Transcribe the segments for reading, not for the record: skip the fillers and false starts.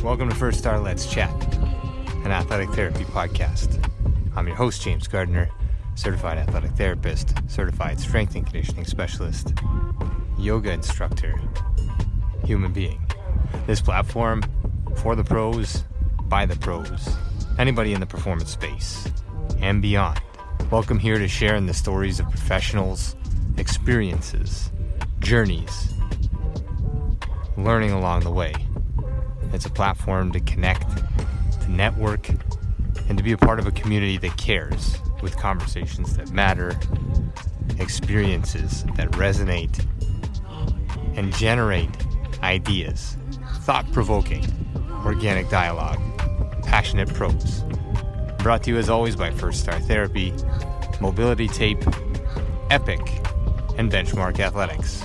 Welcome to First Star Let's Chat, an athletic therapy podcast. I'm your host, James Gardner, certified athletic therapist, certified strength and conditioning specialist, yoga instructor, human being. This platform, for the pros, by the pros, anybody in the performance space, and beyond. Welcome here to share in the stories of professionals, experiences, journeys, learning along the way. It's a platform to connect, to network, and to be a part of a community that cares, with conversations that matter, experiences that resonate, and generate ideas, thought-provoking, organic dialogue, passionate pros. Brought to you as always by First Star Therapy, Mobility Tape, Epic, and Benchmark Athletics,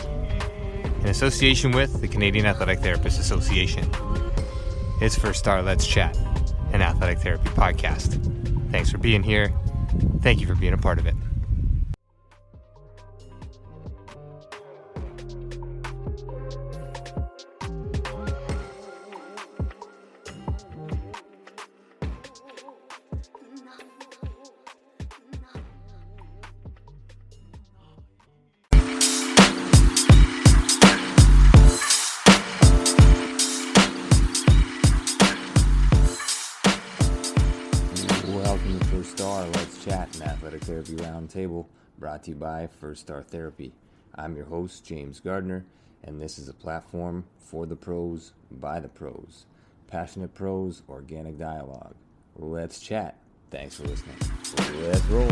in association with the Canadian Athletic Therapists Association. It's First Star Let's Chat, an athletic therapy podcast. Thanks for being here. Thank you for being a part of it. Welcome to First Star Let's Chat, an athletic therapy roundtable brought to you by First Star Therapy. I'm your host, James Gardner, and this is a platform for the pros, by the pros. Passionate pros, organic dialogue. Let's chat. Thanks for listening. Let's roll.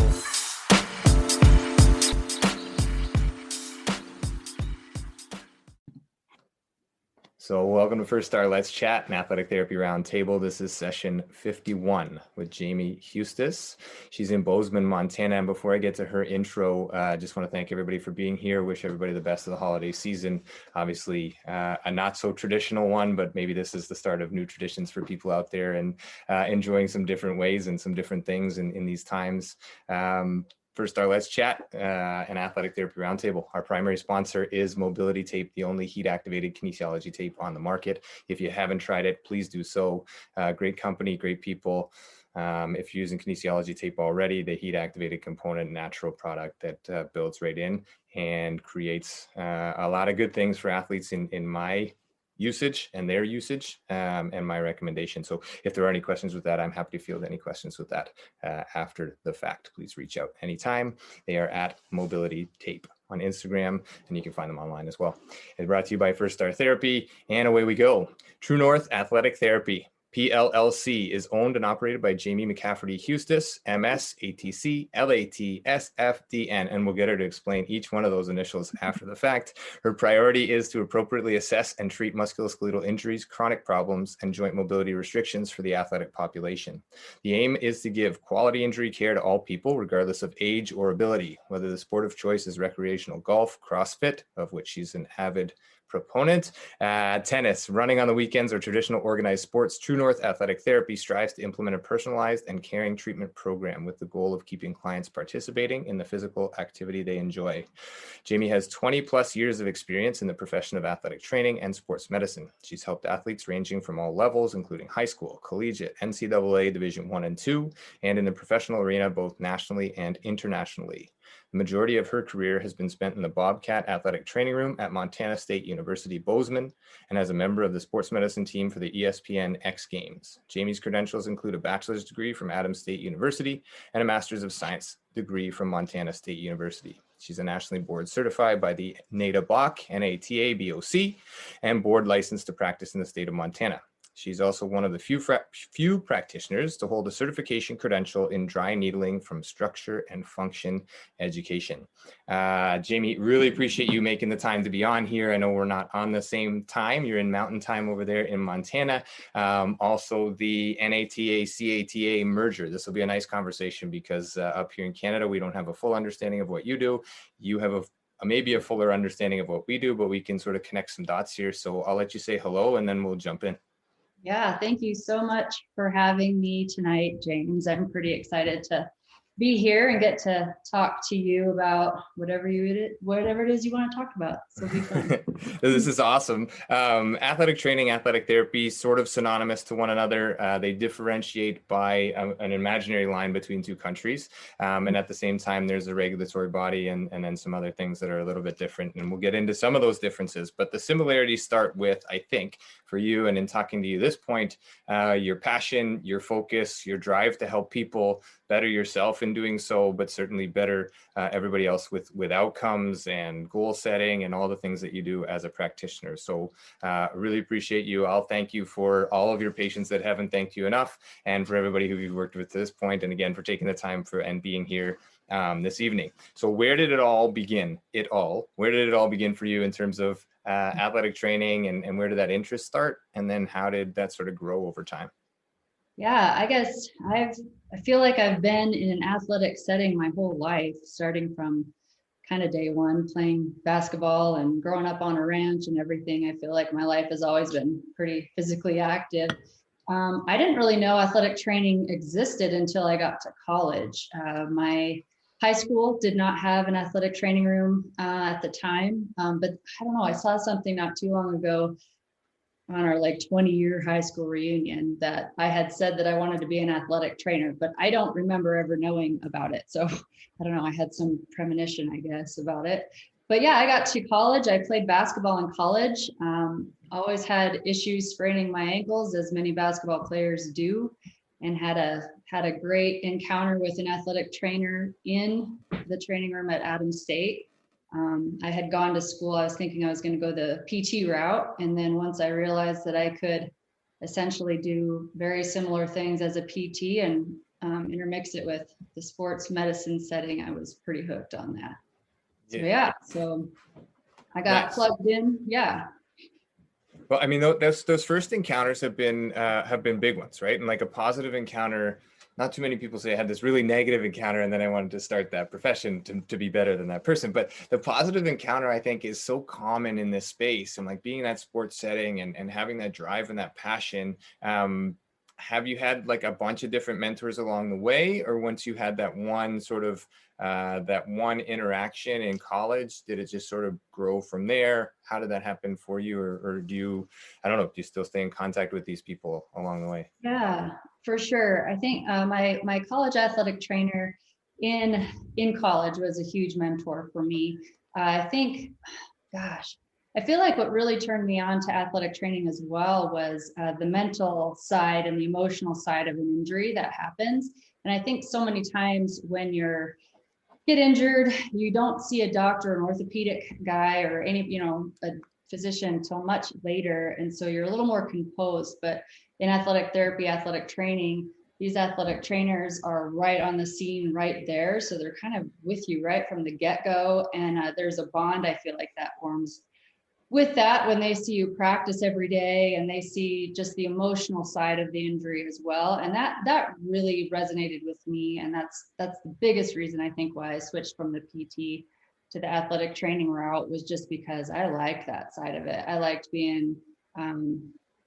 So welcome to First Star Let's Chat, an athletic therapy roundtable. This is session 51 with Jaime Huestis. She's in Bozeman, Montana. And before I get to her intro, I just want to thank everybody for being here. Wish everybody the best of the holiday season. Obviously, a not so traditional one, but maybe this is the start of new traditions for people out there and enjoying some different ways and some different things in these times. First Star Let's Chat, an athletic therapy roundtable. Our primary sponsor is Mobility Tape, the only heat-activated kinesiology tape on the market. If you haven't tried it, please do so. Great company, great people. If you're using kinesiology tape already, the heat-activated component, natural product that builds right in and creates a lot of good things for athletes in my usage and their usage and my recommendation. So if there are any questions with that, I'm happy to field any questions with that after the fact. Please reach out anytime. They are at Mobility Tape on Instagram, and you can find them online as well. It's brought to you by First Star Therapy, and away we go. True North Athletic Therapy, PLLC, is owned and operated by Jaime Huestis, MS, ATC, LAT, SFDN, and we'll get her to explain each one of those initials after the fact. Her priority is to appropriately assess and treat musculoskeletal injuries, chronic problems, and joint mobility restrictions for the athletic population. The aim is to give quality injury care to all people, regardless of age or ability, whether the sport of choice is recreational golf, CrossFit, of which she's an avid proponent, tennis, running on the weekends, or traditional organized sports. True North Athletic Therapy strives to implement a personalized and caring treatment program with the goal of keeping clients participating in the physical activity they enjoy. Jaime has 20 plus years of experience in the profession of athletic training and sports medicine. She's helped athletes ranging from all levels, including high school, collegiate, NCAA Division I and II, and in the professional arena, both nationally and internationally. The majority of her career has been spent in the Bobcat Athletic Training Room at Montana State University-Bozeman and as a member of the sports medicine team for the ESPN X Games. Jaime's credentials include a bachelor's degree from Adams State University and a master's of science degree from Montana State University. She's a nationally board certified by the NATA BOC, NATA BOC, and board licensed to practice in the state of Montana. She's also one of the few practitioners to hold a certification credential in dry needling from Structure and Function Education. Jaime, really appreciate you making the time to be on here. I know we're not on the same time. You're in Mountain Time over there in Montana. Also, the NATA-CATA merger. This will be a nice conversation because up here in Canada, we don't have a full understanding of what you do. You have maybe a fuller understanding of what we do, but we can sort of connect some dots here. So I'll let you say hello and then we'll jump in. Yeah, thank you so much for having me tonight, James. I'm pretty excited to be here and get to talk to you about whatever it is you want to talk about. So it'll be fun. This is awesome. Athletic training, athletic therapy, sort of synonymous to one another. They differentiate by an imaginary line between two countries. And at the same time, there's a regulatory body and then some other things that are a little bit different. And we'll get into some of those differences. But the similarities start with, I think, for you and in talking to you this point, your passion, your focus, your drive to help people better yourself in doing so, but certainly better everybody else with outcomes and goal setting and all the things that you do as a practitioner. So really appreciate you. I'll thank you for all of your patients that haven't thanked you enough, and for everybody who you've worked with to this point, and again for taking the time and being here this evening. So where did it all begin? Where did it all begin for you in terms of athletic training, and where did that interest start? And then how did that sort of grow over time? Yeah, I guess I feel like I've been in an athletic setting my whole life, starting from kind of day one, playing basketball and growing up on a ranch and everything. I feel like my life has always been pretty physically active. I didn't really know athletic training existed until I got to college. My high school did not have an athletic training room at the time, but I don't know, I saw something not too long ago on our like 20-year high school reunion that I had said that I wanted to be an athletic trainer, but I don't remember ever knowing about it. So I don't know, I had some premonition, I guess, about it. But yeah, I got to college. I played basketball in college. Always had issues spraining my ankles, as many basketball players do, and had a great encounter with an athletic trainer in the training room at Adams State. I had gone to school. I was thinking I was going to go the PT route. And then once I realized that I could essentially do very similar things as a PT and intermix it with the sports medicine setting, I was pretty hooked on that. So I got plugged in. Yeah. Well, I mean, those first encounters have been big ones, right? And like a positive encounter, not too many people say I had this really negative encounter and then I wanted to start that profession to be better than that person. But the positive encounter, I think, is so common in this space, and like being in that sports setting and having that drive and that passion. Have you had like a bunch of different mentors along the way, or once you had that one sort of that one interaction in college, did it just sort of grow from there? How did that happen for you? Or do you, I don't know, do you still stay in contact with these people along the way? Yeah, for sure. I think my college athletic trainer in college was a huge mentor for me. I think, gosh, I feel like what really turned me on to athletic training as well was the mental side and the emotional side of an injury that happens. And I think so many times when get injured, you don't see a doctor, an orthopedic guy, or a physician until much later. And so you're a little more composed. But in athletic therapy, athletic training, these athletic trainers are right on the scene right there. So they're kind of with you right from the get-go. And there's a bond, I feel like, that forms with that when they see you practice every day and they see just the emotional side of the injury as well. And that really resonated with me. And that's the biggest reason I think why I switched from the PT to the athletic training route, was just because I like that side of it. I liked being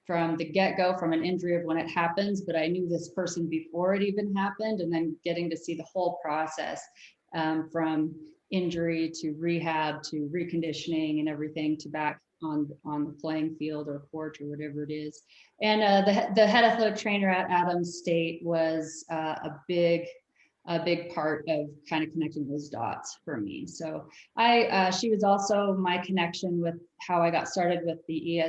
from the get-go, from an injury of when it happens, but I knew this person before it even happened, and then getting to see the whole process from injury to rehab to reconditioning and everything to back on the playing field or court or whatever it is. And the head athletic trainer at Adams State was a big part of kind of connecting those dots for me. So she was also my connection with how I got started with the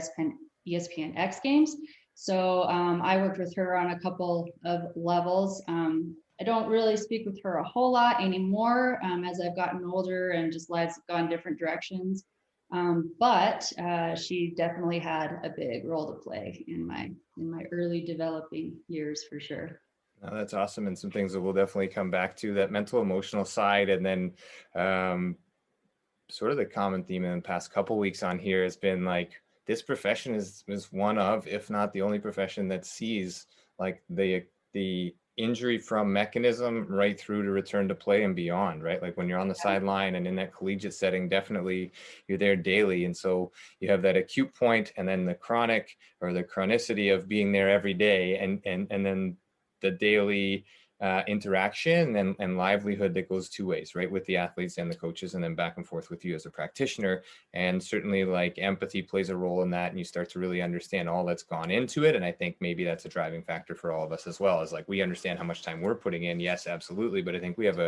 ESPN X Games. So I worked with her on a couple of levels. I don't really speak with her a whole lot anymore as I've gotten older and just lives have gone different directions. But she definitely had a big role to play in my early developing years, for sure. Oh, that's awesome. And some things that we'll definitely come back to, that mental emotional side. And then sort of the common theme in the past couple of weeks on here has been like, this profession is one of, if not the only profession that sees like the injury from mechanism right through to return to play and beyond, right? Like when you're on the sideline and in that collegiate setting, definitely you're there daily. And so you have that acute point and then the chronic or the chronicity of being there every day, and then the daily interaction and livelihood that goes two ways, right? With the athletes and the coaches, and then back and forth with you as a practitioner. And certainly like empathy plays a role in that, and you start to really understand all that's gone into it. And I think maybe that's a driving factor for all of us as well, is like, we understand how much time we're putting in. Yes, absolutely. But I think we have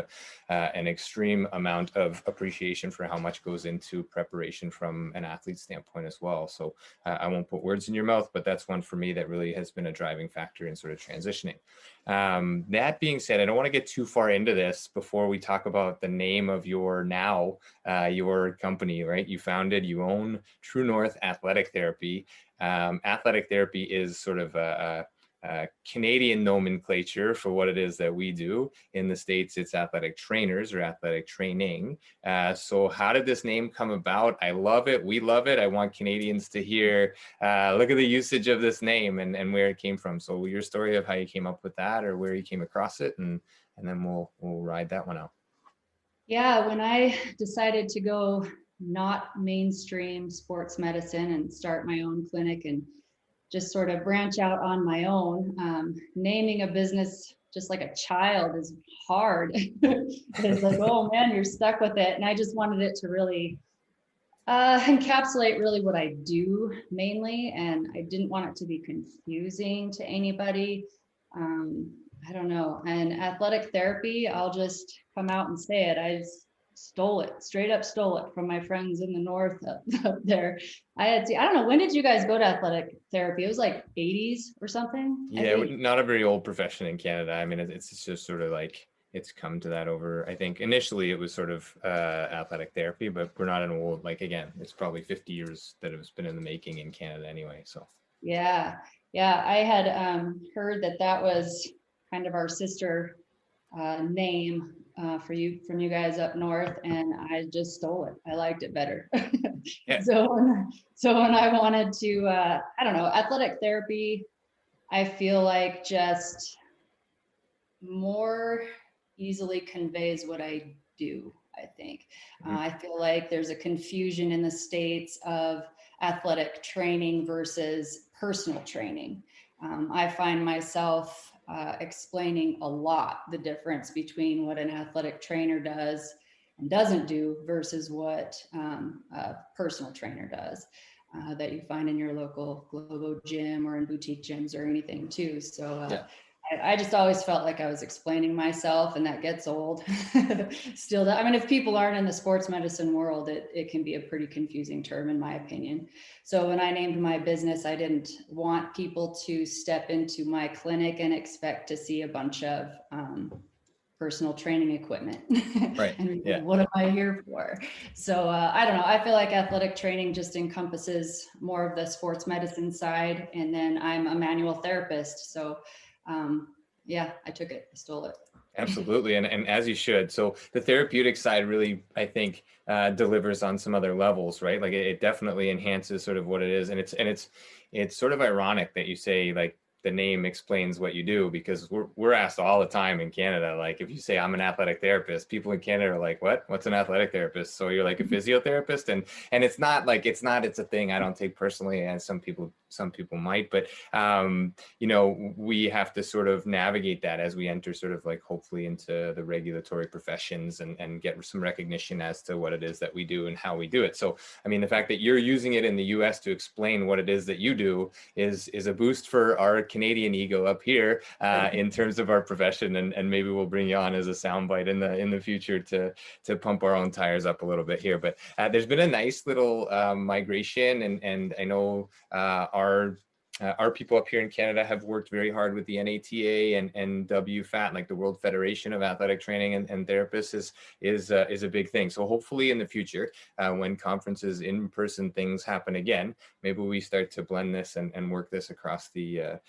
an extreme amount of appreciation for how much goes into preparation from an athlete standpoint as well. So I won't put words in your mouth, but that's one for me that really has been a driving factor in sort of transitioning. That being said, I don't want to get too far into this before we talk about the name of your your company, right? You own True North Athletic Therapy. Athletic therapy is sort of a Canadian nomenclature for what it is that we do. In the States, it's athletic trainers or athletic training. So how did this name come about? I love it. We love it. I want Canadians to hear, look at the usage of this name and where it came from. So your story of how you came up with that, or where you came across it, and then we'll ride that one out. Yeah, when I decided to go not mainstream sports medicine and start my own clinic and just sort of branch out on my own, naming a business just like a child is hard. It's like, oh man, you're stuck with it. And I just wanted it to really encapsulate really what I do mainly. And I didn't want it to be confusing to anybody. I don't know. And athletic therapy, I'll just come out and say it. I just straight up stole it from my friends in the north up there. I don't know, when did you guys go to athletic therapy? It was like 80s or something? Yeah, not a very old profession in Canada. I mean, it's just sort of like, it's come to that over, I think initially it was sort of athletic therapy, but we're not an old, like, again, it's probably 50 years that it's been in the making in Canada anyway. So yeah, I had heard that was kind of our sister name from you guys up north, and I just stole it. I liked it better. Yeah. So when I wanted to, I don't know, athletic therapy, I feel like just more easily conveys what I do, I think. I feel like there's a confusion in the States of athletic training versus personal training. I find myself explaining a lot the difference between what an athletic trainer does and doesn't do versus what a personal trainer does that you find in your local Globo gym or in boutique gyms or anything too. So I just always felt like I was explaining myself, and that gets old. Still, I mean, if people aren't in the sports medicine world, it can be a pretty confusing term, in my opinion. So when I named my business, I didn't want people to step into my clinic and expect to see a bunch of personal training equipment. Right. And yeah. What am I here for? So I don't know. I feel like athletic training just encompasses more of the sports medicine side, and then I'm a manual therapist. So I took it, I stole it. Absolutely. And as you should. So the therapeutic side really, I think, delivers on some other levels, right? Like it definitely enhances sort of what it is. And it's sort of ironic that you say, like, the name explains what you do, because we're asked all the time in Canada, like, if you say I'm an athletic therapist, people in Canada are like, what's an athletic therapist? So you're like a physiotherapist, and it's not like, it's a thing I don't take personally, and some people might, but we have to sort of navigate that as we enter sort of like, hopefully, into the regulatory professions and get some recognition as to what it is that we do and how we do it. So I mean, the fact that you're using it in the US to explain what it is that you do is a boost for our Canadian ego up here in terms of our profession, and maybe we'll bring you on as a soundbite in the future to pump our own tires up a little bit here. But there's been a nice little migration, and I know our people up here in Canada have worked very hard with the NATA and WFAT, like the World Federation of Athletic Training and Therapists is a big thing. So hopefully in the future, when conferences, in-person things happen again, maybe we start to blend this and work this across the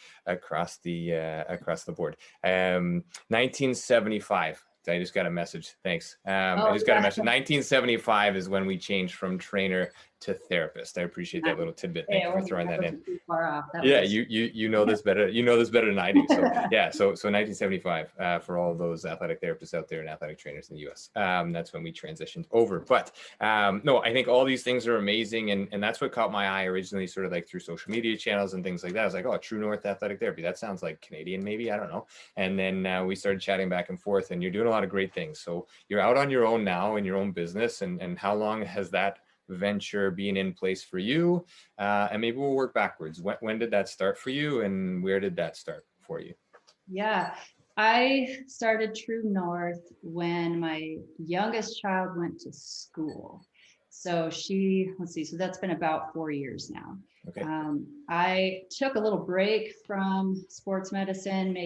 board. 1975. I just got a message. Thanks. I just got a message. 1975 is when we changed from trainer to therapist. I appreciate that little tidbit. Hey, Thank you for throwing that in. Too far off. Yeah, you know this better. You know this better than I do. So yeah, so 1975 for all of those athletic therapists out there and athletic trainers in the U.S. That's when we transitioned over. But no, I think all these things are amazing, and that's what caught my eye originally, sort of like through social media channels and things like that. I was like, oh, True North Athletic Therapy. That sounds like Canadian, maybe, I don't know. And then we started chatting back and forth, and you're doing a lot of great things. So you're out on your own now in your own business, and how long has that venture being in place for you? And maybe we'll work backwards. When did that start for you, and where did that start for you? Yeah, I started True North when my youngest child went to school. So so that's been about 4 years now. Okay. I took a little break from sports medicine,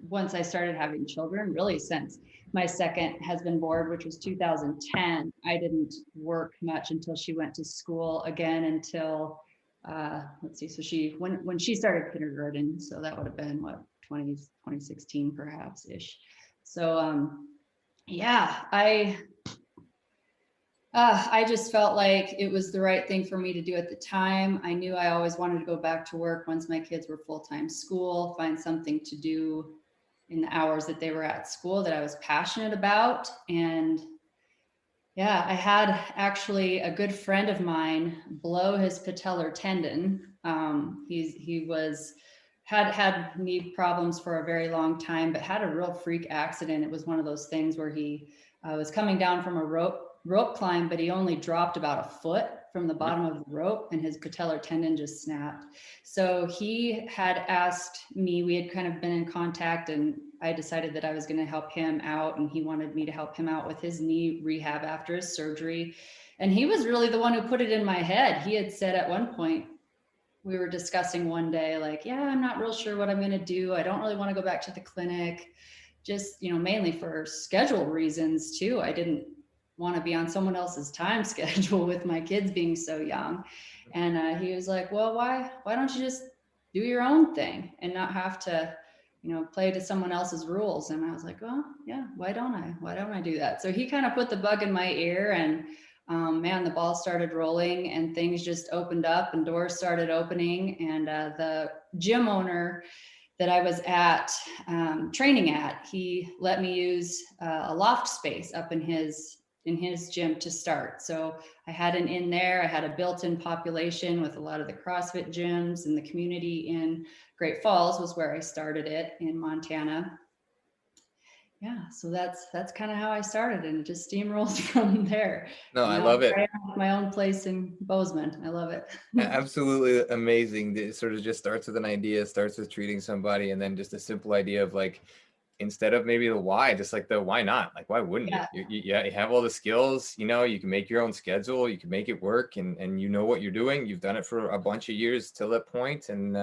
once I started having children, really since my second has been born, which was 2010. I didn't work much until she went to school again until, so when she started kindergarten, so that would have been 2016 perhaps ish. So yeah, I just felt like it was the right thing for me to do at the time. I knew I always wanted to go back to work once my kids were full-time school, find something to do in the hours that they were at school that I was passionate about. And yeah, I had actually a good friend of mine blow his patellar tendon. He had knee problems for a very long time, but had a real freak accident. It was one of those things where he was coming down from a rope climb, but he only dropped about a foot from the bottom of the rope, and his patellar tendon just snapped. So he had asked me, we had kind of been in contact, and I decided that I was going to help him out, and he wanted me to help him out with his knee rehab after his surgery. And he was really the one who put it in my head. He had said at one point, we were discussing one day, like, yeah, I'm not real sure what I'm going to do. I don't really want to go back to the clinic, just, mainly for schedule reasons too. I didn't want to be on someone else's time schedule with my kids being so young. And he was like, well, why don't you just do your own thing and not have to, play to someone else's rules? And I was like, well, yeah, why don't I do that? So he kind of put the bug in my ear, and man, the ball started rolling and things just opened up and doors started opening. And the gym owner that I was training at, he let me use a loft space up in his gym to start. So I had an in there, I had a built-in population with a lot of the CrossFit gyms, and the community in Great Falls was where I started it in Montana. Yeah, so that's kind of how I started, and it just steamrolled from there. No, I love it. I have my own place in Bozeman. I love it. Absolutely amazing. It sort of just starts with an idea, starts with treating somebody, and then just a simple idea of like, instead of maybe the why, just like the why not? Like, why wouldn't you? You have all the skills, you can make your own schedule, you can make it work, and you know what you're doing. You've done it for a bunch of years till that point. And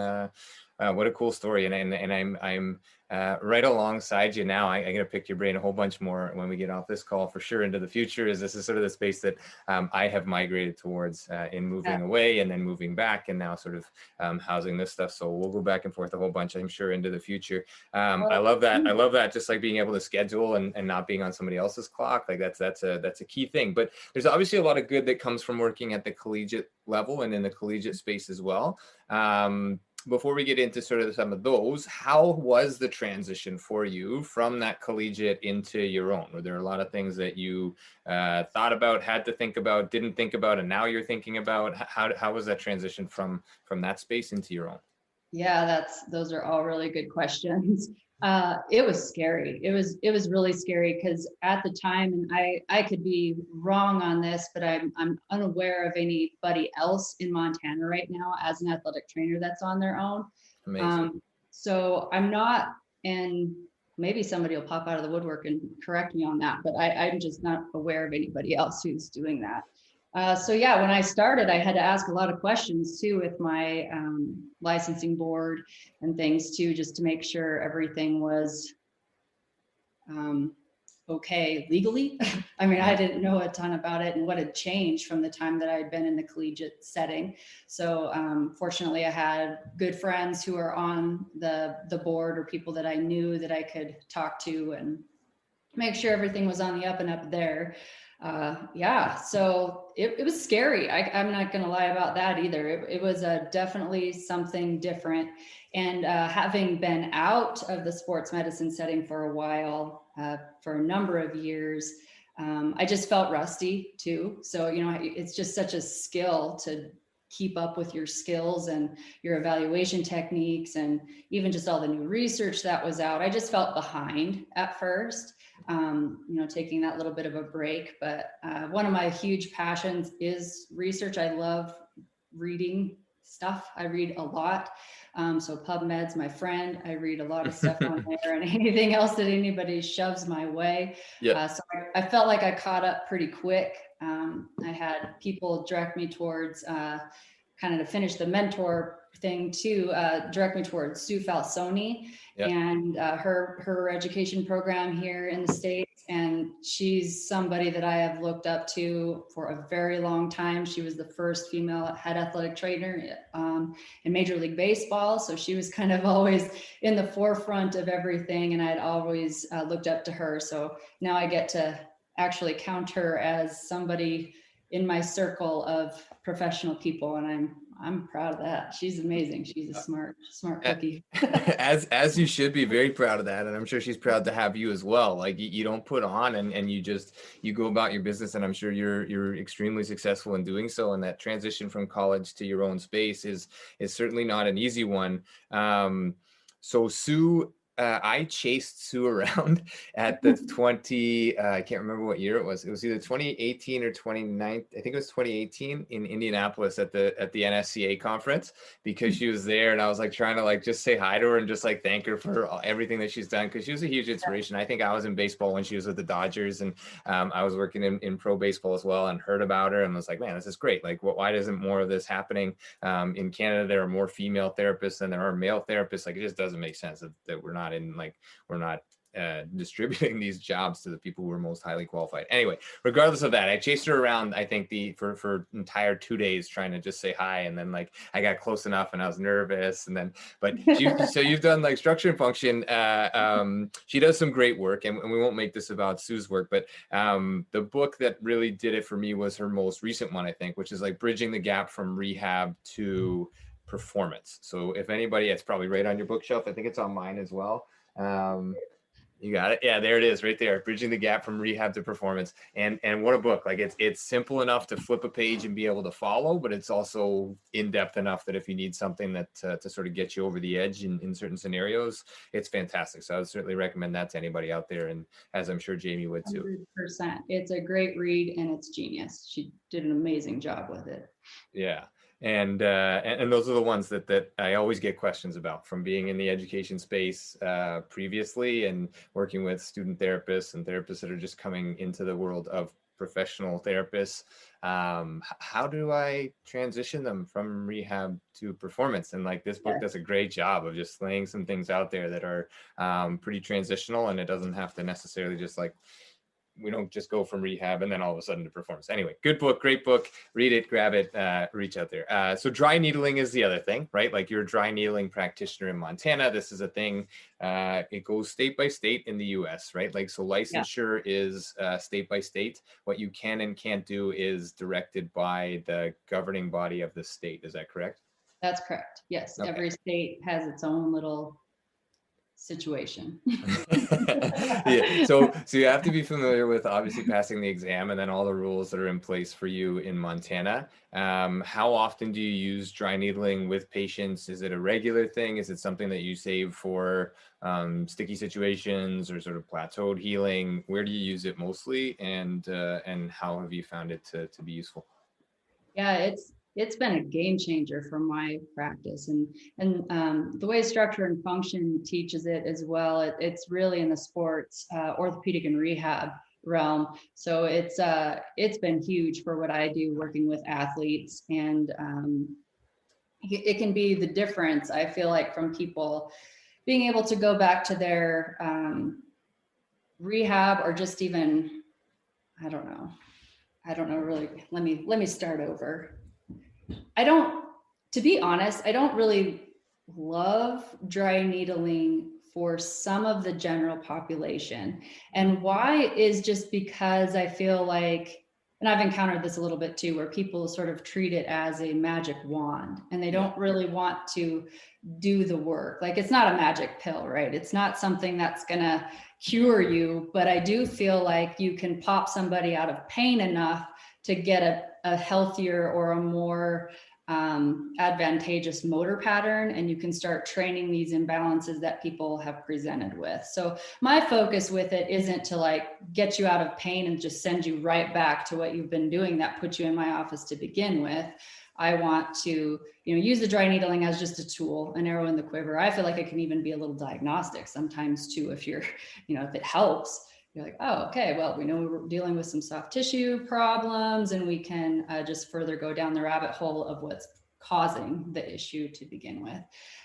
what a cool story. And I'm right alongside you now. I'm going to pick your brain a whole bunch more when we get off this call for sure into the future, as this is sort of the space that I have migrated towards in moving away and then moving back, and now sort of housing this stuff. So we'll go back and forth a whole bunch, I'm sure, into the future. I love that. I love that. Just like being able to schedule and not being on somebody else's clock. Like that's a key thing. But there's obviously a lot of good that comes from working at the collegiate level and in the collegiate space as well. Before we get into sort of some of those, how was the transition for you from that collegiate into your own? Were there a lot of things that you thought about, had to think about, didn't think about, and now you're thinking about? How was that transition from that space into your own? Yeah, those are all really good questions. It was scary. It was really scary because at the time, and I could be wrong on this, but I'm unaware of anybody else in Montana right now as an athletic trainer that's on their own. Amazing. So I'm not, and maybe somebody will pop out of the woodwork and correct me on that, but I'm just not aware of anybody else who's doing that. So yeah, when I started, I had to ask a lot of questions too with my licensing board and things too, just to make sure everything was okay legally. I mean, I didn't know a ton about it and what had changed from the time that I had been in the collegiate setting. So fortunately, I had good friends who are on the board, or people that I knew that I could talk to and make sure everything was on the up and up there. Yeah, so it was scary. I'm not going to lie about that either. It was definitely something different. And having been out of the sports medicine setting for a while, for a number of years, I just felt rusty too. So, it's just such a skill to keep up with your skills and your evaluation techniques, and even just all the new research that was out. I just felt behind at first. Taking that little bit of a break. But one of my huge passions is research. I love reading stuff. I read a lot. So PubMed's my friend. I read a lot of stuff on there, and anything else that anybody shoves my way. Yeah. So I felt like I caught up pretty quick. I had people direct me towards kind of to finish the mentor thing too, direct me towards Sue Falsoni. Yep. And her education program here in the States. And she's somebody that I have looked up to for a very long time. She was the first female head athletic trainer in Major League Baseball. So she was kind of always in the forefront of everything. And I'd always looked up to her. So now I get to actually count her as somebody in my circle of professional people. And I'm proud of that. She's amazing. She's a smart cookie. as you should be very proud of that. And I'm sure she's proud to have you as well. Like you don't put on and you go about your business. And I'm sure you're extremely successful in doing so. And that transition from college to your own space is certainly not an easy one. So Sue, I chased Sue around at the I can't remember what year it was. It was either 2018 or 2019. I think it was 2018 in Indianapolis at the NSCA conference, because she was there, and I was like trying to like just say hi to her and just like thank her for everything that she's done, because she was a huge inspiration. I think I was in baseball when she was with the Dodgers, and I was working in pro baseball as well, and heard about her and was like, man, this is great. Like, why isn't more of this happening? In Canada, there are more female therapists than there are male therapists. Like, it just doesn't make sense that we're not distributing these jobs to the people who are most highly qualified. Anyway, regardless of that, I chased her around, I think for entire 2 days trying to just say hi. And then like I got close enough and I was nervous. And then, but so you've done like structure and function. She does some great work, and we won't make this about Sue's work, but the book that really did it for me was her most recent one, I think, which is like bridging the gap from rehab to performance. So if anybody, it's probably right on your bookshelf. I think it's on mine as well. You got it. Yeah, there it is right there. Bridging the gap from rehab to performance. And what a book. Like it's simple enough to flip a page and be able to follow, but it's also in-depth enough that if you need something that to sort of get you over the edge in certain scenarios, it's fantastic. So I would certainly recommend that to anybody out there. And as I'm sure Jamie would too. 100%. It's a great read and it's genius. She did an amazing job with it. Yeah. And those are the ones that I always get questions about from being in the education space previously, and working with student therapists and therapists that are just coming into the world of professional therapists. How do I transition them from rehab to performance? And like this book does a great job of just laying some things out there that are pretty transitional, and it doesn't have to necessarily just like, we don't just go from rehab and then all of a sudden to performance. Anyway, good book, great book. Read it, grab it, reach out there. So dry needling is the other thing, right? Like you're a dry needling practitioner in Montana. This is a thing. It goes state by state in the US, right? Like, so licensure is state by state. What you can and can't do is directed by the governing body of the state. Is that correct? That's correct. Yes. Okay. Every state has its own little situation. Yeah. So you have to be familiar with obviously passing the exam and then all the rules that are in place for you in Montana. How often do you use dry needling with patients? Is it a regular thing? Is it something that you save for sticky situations or sort of plateaued healing? Where do you use it mostly, and how have you found it to be useful? Yeah, it's been a game changer for my practice, and the way structure and function teaches it as well. It's really in the sports, orthopedic and rehab realm. So it's been huge for what I do working with athletes, and it can be the difference, I feel like, from people being able to go back to their rehab, or just even, I don't know really. Let me start over. To be honest, I don't really love dry needling for some of the general population. And why is just because I feel like, and I've encountered this a little bit too, where people sort of treat it as a magic wand and they don't really want to do the work. Like, it's not a magic pill, right? It's not something that's gonna cure you, but I do feel like you can pop somebody out of pain enough to get a healthier or a more advantageous motor pattern, and you can start training these imbalances that people have presented with. So my focus with it isn't to like get you out of pain and just send you right back to what you've been doing that put you in my office to begin with. I want to, use the dry needling as just a tool, an arrow in the quiver. I feel like it can even be a little diagnostic sometimes too, if you're, if it helps. You're like, oh, okay, well, we know we're dealing with some soft tissue problems, and we can just further go down the rabbit hole of what's causing the issue to begin with.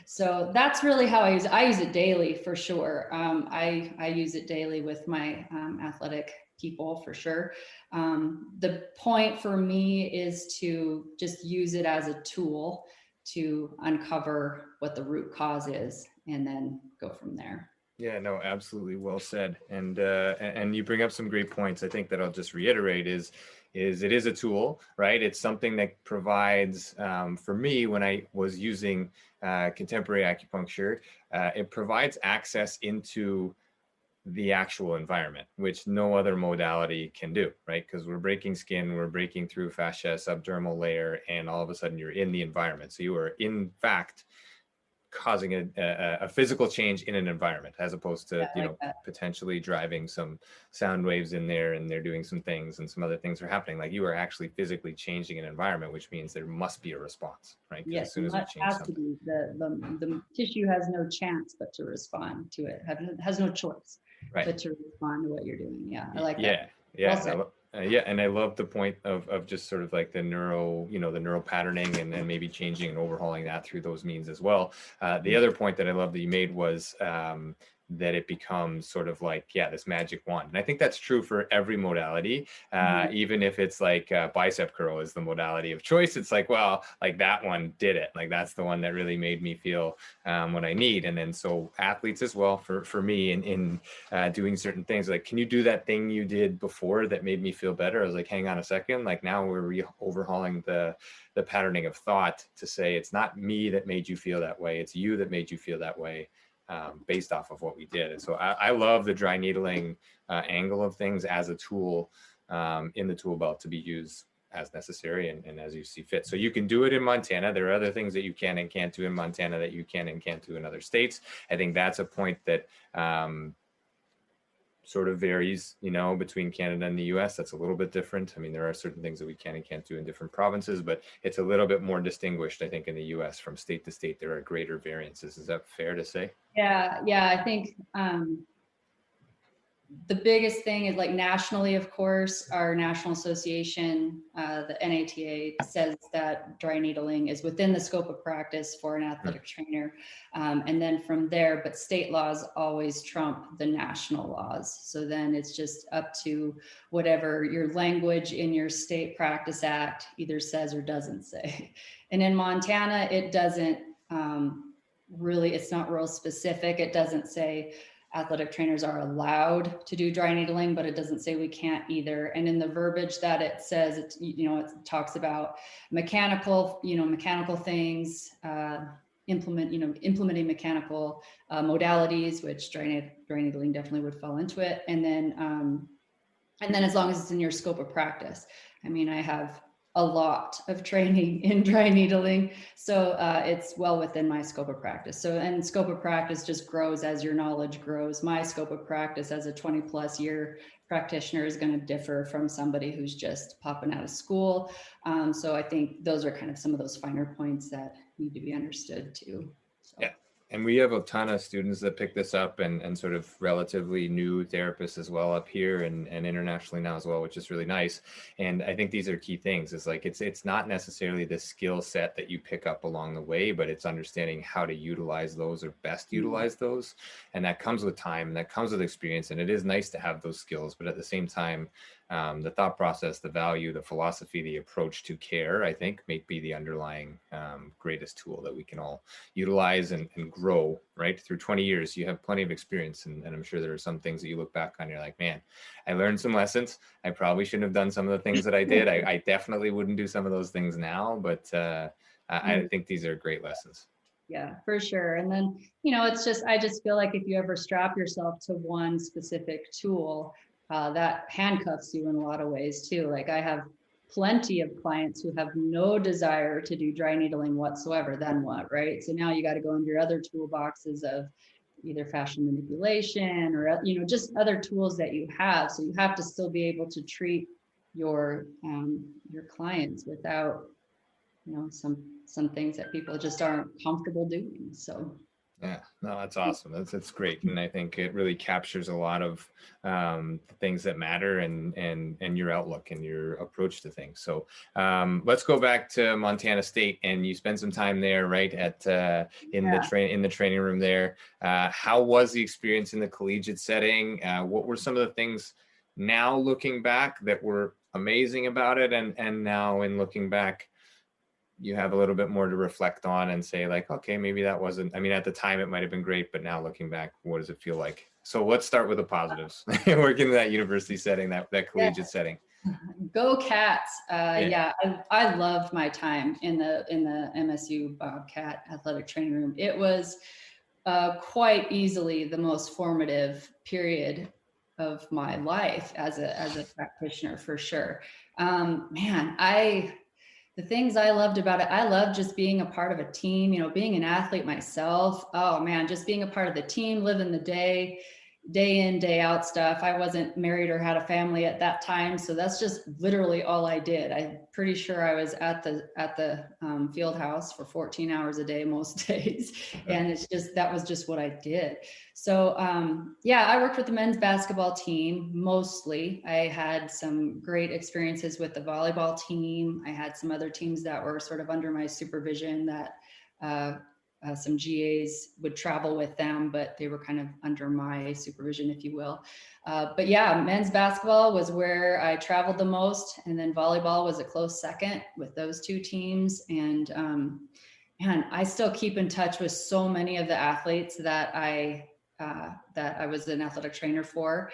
So that's really how I use it. I use it daily for sure. I use it daily with my athletic people for sure. The point for me is to just use it as a tool to uncover what the root cause is and then go from there. Yeah, no, absolutely. Well said. And you bring up some great points. I think that I'll just reiterate is it is a tool, right? It's something that provides, for me, when I was using contemporary acupuncture, it provides access into the actual environment, which no other modality can do, right? Because we're breaking skin, we're breaking through fascia, subdermal layer, and all of a sudden you're in the environment. So you are, in fact, causing a physical change in an environment, as opposed to potentially driving some sound waves in there and they're doing some things and some other things are happening. Like, you are actually physically changing an environment, which means there must be a response, right? Yes, as soon as we change something, the tissue has no chance but to respond to it. Has no choice, right, but to respond to what you're doing. Yeah, I like that. And I love the point of just sort of like the neural patterning and maybe changing and overhauling that through those means as well. The other point that I love that you made was that it becomes sort of like, this magic wand. And I think that's true for every modality, even if it's like bicep curl is the modality of choice. It's like, well, like that one did it. Like, that's the one that really made me feel what I need. And then so athletes as well, for me in doing certain things, like, can you do that thing you did before that made me feel better? I was like, hang on a second. Like, now we're overhauling the patterning of thought to say, it's not me that made you feel that way. It's you that made you feel that way. Based off of what we did. And so I love the dry needling angle of things as a tool in the tool belt to be used as necessary and as you see fit. So you can do it in Montana. There are other things that you can and can't do in Montana that you can and can't do in other states. I think that's a point that sort of varies, between Canada and the US. That's a little bit different. I mean, there are certain things that we can and can't do in different provinces, but it's a little bit more distinguished, I think, in the US. From state to state, there are greater variances. Is that fair to say? Yeah, I think the biggest thing is, like, nationally, of course, our national association, the NATA, says that dry needling is within the scope of practice for an athletic trainer. And then from there, but state laws always trump the national laws. So then it's just up to whatever your language in your state practice act either says or doesn't say. And in Montana, it doesn't really, it's not real specific. It doesn't say athletic trainers are allowed to do dry needling, but it doesn't say we can't either. And in the verbiage that it says, it talks about mechanical things, implementing mechanical modalities, which dry needling definitely would fall into it. And then as long as it's in your scope of practice. I mean, I have a lot of training in dry needling, so it's well within my scope of practice. So, and scope of practice just grows as your knowledge grows. My scope of practice as a 20+ year practitioner is going to differ from somebody who's just popping out of school. So I think those are kind of some of those finer points that need to be understood too. So. Yeah. And we have a ton of students that pick this up and sort of relatively new therapists as well up here and internationally now as well, which is really nice. And I think these are key things. It's like, it's not necessarily the skill set that you pick up along the way, but it's understanding how to utilize those or best utilize those. And that comes with time and that comes with experience. And it is nice to have those skills, but at the same time, the thought process, the value, the philosophy, the approach to care, I think may be the underlying greatest tool that we can all utilize and grow, right? Through 20 years, you have plenty of experience. And I'm sure there are some things that you look back on, you're like, man, I learned some lessons. I probably shouldn't have done some of the things that I did. I definitely wouldn't do some of those things now, but I think these are great lessons. Yeah, for sure. And then, it's just, I just feel like if you ever strap yourself to one specific tool, that handcuffs you in a lot of ways too. Like I have plenty of clients who have no desire to do dry needling whatsoever, then what, right? So now you got to go into your other toolboxes of either fashion manipulation or, just other tools that you have. So you have to still be able to treat your clients without, some things that people just aren't comfortable doing. So yeah, no, that's awesome. That's great, and I think it really captures a lot of things that matter and your outlook and your approach to things. So let's go back to Montana State, and you spent some time there, right? In the training room there. How was the experience in the collegiate setting? What were some of the things now looking back that were amazing about it, and now in looking back, you have a little bit more to reflect on and say like, okay, maybe that wasn't, I mean, at the time it might've been great, but now looking back, what does it feel like? So let's start with the positives. Working in that university setting, that collegiate setting. Go Cats. I loved my time in the MSU Bobcat athletic training room. It was quite easily the most formative period of my life as a practitioner, for sure. The things I loved about it, I loved just being a part of a team, being an athlete myself. Oh man, just being a part of the team, living the day in, day out stuff. I wasn't married or had a family at that time. So that's just literally all I did. I'm pretty sure I was at the field house for 14 hours a day, most days. And that was just what I did. So I worked with the men's basketball team mostly. I had some great experiences with the volleyball team. I had some other teams that were sort of under my supervision that some GAs would travel with them, but they were kind of under my supervision, if you will. But yeah, men's basketball was where I traveled the most. And then volleyball was a close second with those two teams. And I still keep in touch with so many of the athletes that I was an athletic trainer for.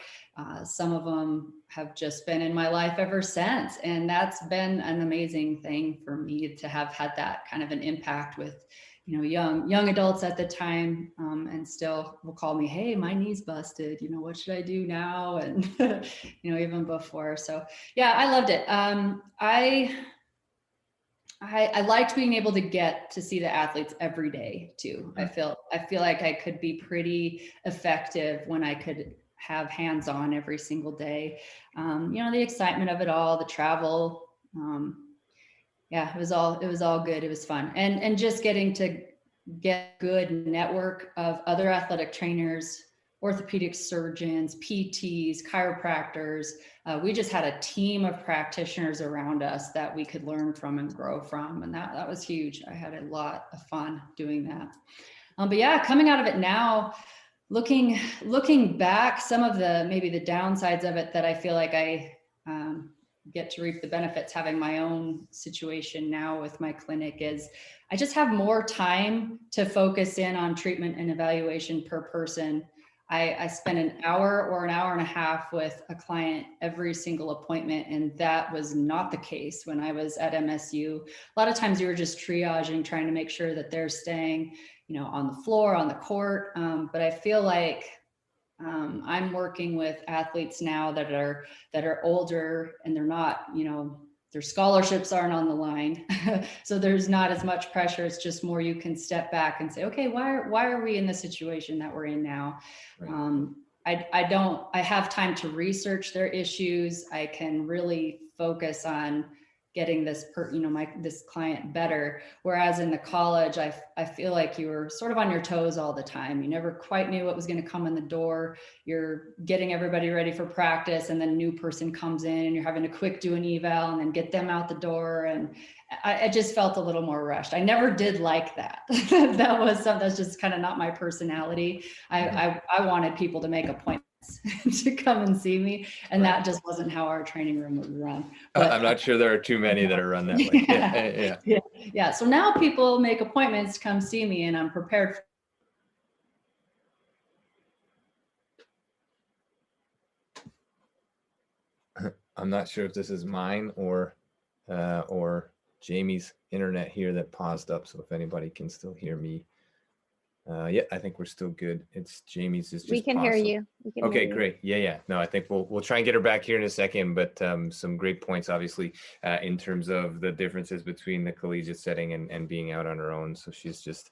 Some of them have just been in my life ever since. And that's been an amazing thing for me to have had that kind of an impact with young adults at the time, and still will call me, hey, my knee's busted, what should I do now? And, even before. So yeah, I loved it. I liked being able to get to see the athletes every day too. I feel like I could be pretty effective when I could have hands-on every single day. The excitement of it all, the travel, it was all good. It was fun. And just getting to get good network of other athletic trainers, orthopedic surgeons, PTs, chiropractors. We just had a team of practitioners around us that we could learn from and grow from. And that was huge. I had a lot of fun doing that. But yeah, coming out of it now, looking back, some of maybe the downsides of it that I feel like I get to reap the benefits having my own situation now with my clinic is I just have more time to focus in on treatment and evaluation per person. I spend an hour or an hour and a half with a client every single appointment, and that was not the case when I was at MSU. A lot of times you were just triaging, trying to make sure that they're staying, on the floor, on the court. But I feel like I'm working with athletes now that are older, and they're not, their scholarships aren't on the line. So there's not as much pressure. It's just more you can step back and say, okay, why are we in the situation that we're in now? Right. I have time to research their issues. I can really focus on getting this this client better. Whereas in the college, I feel like you were sort of on your toes all the time. You never quite knew what was going to come in the door. You're getting everybody ready for practice, and then a new person comes in and you're having to quick do an eval and then get them out the door. And I just felt a little more rushed. I never did like that. That's just kind of not my personality. I wanted people to make appointments to come and see me. And that just wasn't how our training room would run. But I'm not sure there are too many that are run that way. Yeah. So now people make appointments to come see me, and I'm prepared I'm not sure if this is mine or Jamie's internet here that paused up. So if anybody can still hear me. Yeah, I think we're still good. It's Jamie's is just we can hear you. We can okay, hear you. great. Yeah. No, I think we'll try and get her back here in a second, but some great points, obviously, in terms of the differences between the collegiate setting and being out on her own. So she's just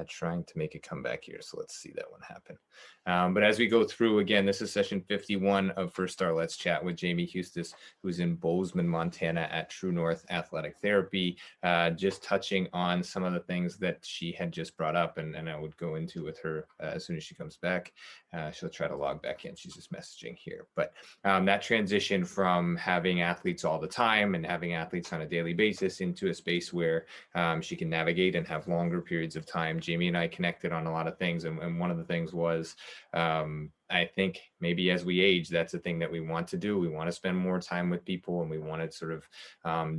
trying to make a comeback here. So let's see that one happen. But as we go through, again, this is session 51 of First Star Let's Chat with Jaime Huestis, who's in Bozeman, Montana at True North Athletic Therapy, just touching on some of the things that she had just brought up, and I would go into with her as soon as she comes back. She'll try to log back in. She's just messaging here. But that transition from having athletes all the time and having athletes on a daily basis into a space where she can navigate and have longer periods of time. Jaime and I connected on a lot of things. And one of the things was, I think maybe as we age, that's a thing that we want to do. We want to spend more time with people, and we want to sort of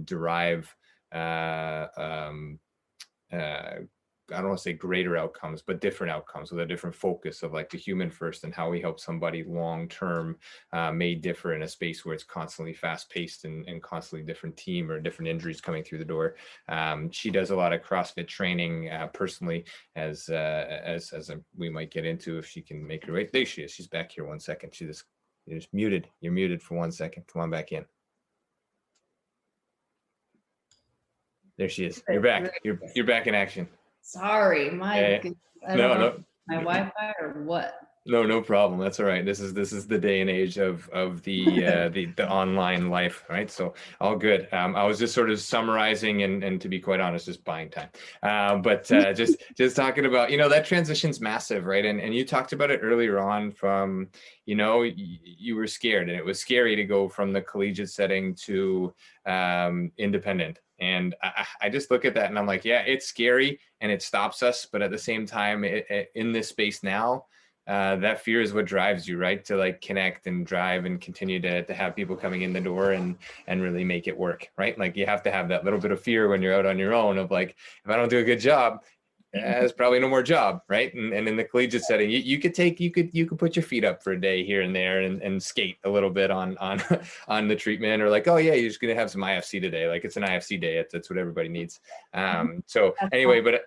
derive I don't want to say greater outcomes, but different outcomes with a different focus of like the human first and how we help somebody long term may differ in a space where it's constantly fast paced and constantly different team or different injuries coming through the door. She does a lot of CrossFit training personally, as we might get into if she can make her way. There she is. She's back here. 1 second. You're just muted. You're muted for 1 second. Come on back in. There she is. You're back. You're back in action. Sorry, my Wi-Fi or what? No problem. That's all right. This is the day and age of the online life, right? So all good. I was just sort of summarizing and to be quite honest, just buying time. But just talking about, that transition's massive, right? And you talked about it earlier on from, you were scared, and it was scary to go from the collegiate setting to independent. And I just look at that and I'm like, yeah, it's scary and it stops us. But at the same time, in this space now, that fear is what drives you, right? To like connect and drive and continue to have people coming in the door and really make it work, right? Like you have to have that little bit of fear when you're out on your own of like, if I don't do a good job, there's probably no more job, right? And in the collegiate setting, you could put your feet up for a day here and there and skate a little bit on the treatment, or like, oh yeah, you're just gonna have some IFC today. Like it's an IFC day. That's what everybody needs. So anyway, but